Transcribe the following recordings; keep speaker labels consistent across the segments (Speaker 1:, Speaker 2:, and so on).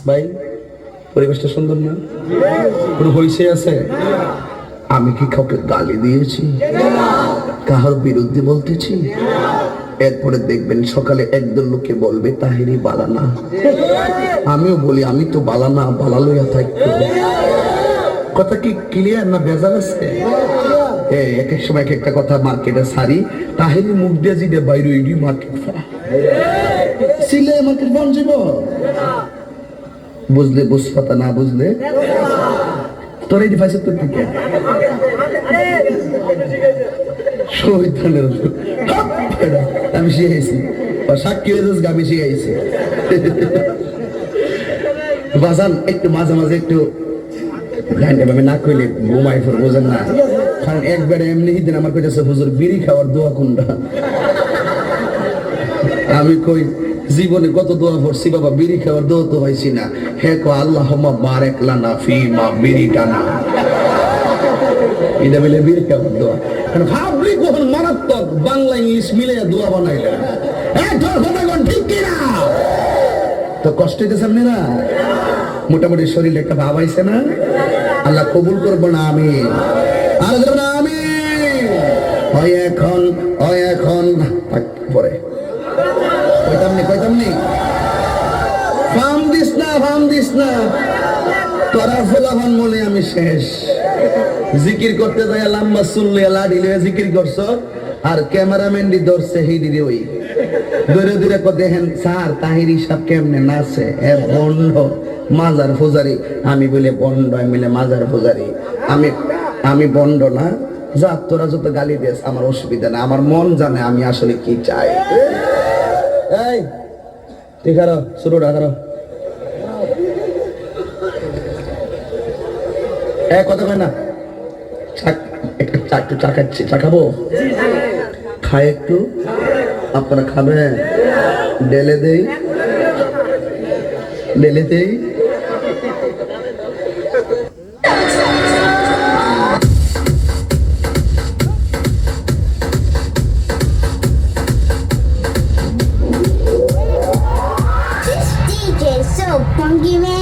Speaker 1: ভাই পরিবেশটা সুন্দর না? কোনো হইছে আছে? আমি কি কাউকে গালি দিয়েছি, কাহার বিরুদ্ধে বলতেছি? এরপরে দেখবেন সকালে একদল লোকে বলবে তাহিরি বালানা, আমিও বলি আমি তো বালানা, বালা লইয়া থাকতো। কথা কি ক্লিয়ার না ভেজাল আছে? এক এক সময় এক একটা কথা মার্কেটে সারি, তাহিরি মুখ দিয়ে জিদে বাইরে ইডি মার্কেট সিলে মার্কেট বন যাব, বুঝলে বুঝপাতা, না বুঝলে তোর এই ডিভাইসের তোর দিকে আমি শিখাইছি, সাক্ষী হয়ে যাস আমি শিখাইছি। বাজান একটু মাঝে মাঝে একটু আমি না কইলে ঘুমাই ফোর, বোঝেন না? কারণ একবারে এমনি দিন আমার কাছে হুজুর বিড়ি খাওয়ার দোয়া কোনটা, আমি কই জীবনে কত দোয়া পড়ছি বাবা, বিড়ি খাওয়ার দোয়া তো হয়েছি না। হে কো আল্লাহুম্মা বারিক লানা ফিমা বিরিকানা, এটা মিলে বিড়ি খাওয়ার দোয়া। কারণ ভাবলি কখন মারাত্মক বাংলা ইংলিশ মিলে দোয়া বানাইলে ঠিক কিনা? তো কষ্ট হইতেছে না? মোটামুটি শরীরে একটা ভাব আইছে না? আল্লাহ কবুল করবো না আমি আর না আমি হয় এখন হয় এখন পরে কইতাম নি ফার্ম দিস না তোরা ফোলাফান বলে আমি শেষ। জিকির করতে যাই লম্বা চুল লাড়ি লয়ে জিকির করছ, আর ক্যামেরাম্যান দি ধরছে হিডি ওই ধরে ধরে কো দেখেন স্যার তাহিরি সাহেব কেমনে নাচে, এ বন্ড মাজার পূজারি। আমি বলে বন্ড, আমি বলে মাজার পূজারি। আমি বন্ড না, যা তোরা যত গালি দিস আমার অসুবিধা না, আমার মন জানে আমি আসলে কি চাই। এই ঠিক আছে, শুরু করো। কথা কয় না, একটু চা খাচ্ছি, চা খাবো, খাই একটু, আপনারা খাবেন? ডেলে দেই
Speaker 2: funky man.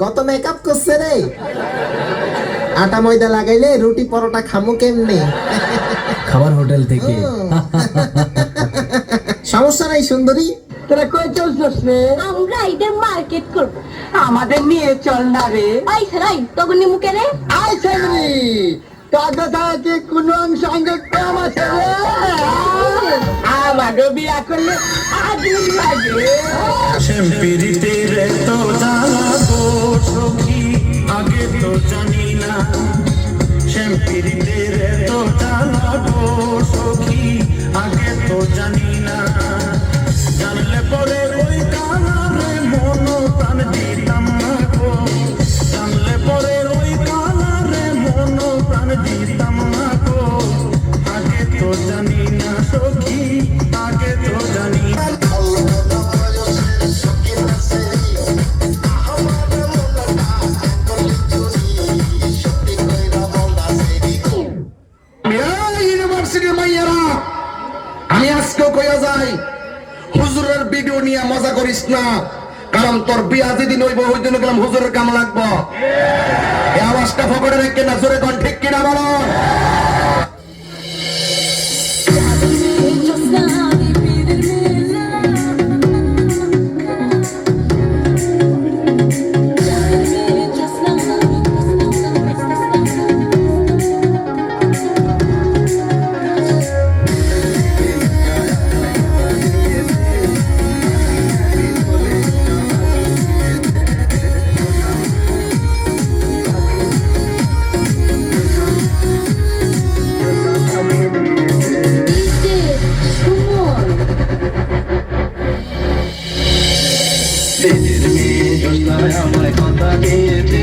Speaker 3: কত মেকআপ করছে রে, আটা ময়দা লাগাইলে রুটি পরোটা খামু কেমনে?
Speaker 4: খাবার হোটেল থেকে।
Speaker 3: সমস্যা নাই সুন্দরী,
Speaker 5: তোরা কই চলছস রে?
Speaker 2: আমরা এটা মার্কেট করব,
Speaker 5: আমাদের নিয়ে চল না রে।
Speaker 2: আই ছাড়াই তখন মুখে রে
Speaker 5: আই ছাড়ি কাদা থাকে কোন সঙ্গে কম আছে রে? আমাকে বিয়া করলে আগুন লাগে।
Speaker 6: শ্যাম্পিরিতে রে তো জানাবো সখী, আগে তো জানি না
Speaker 1: কইরা যাই হুজুরের ভিডিও নিয়ে মজা করিস না, কারণ তোর বিয়া যেদিন হইব ওই দিন গেলাম হুজুরের কাম লাগবো। এই আওয়াজটা ফকড়ে রেখে না, জোরে কোন ঠিক কিনা বলো।
Speaker 6: আমায় কথা দিয়েছে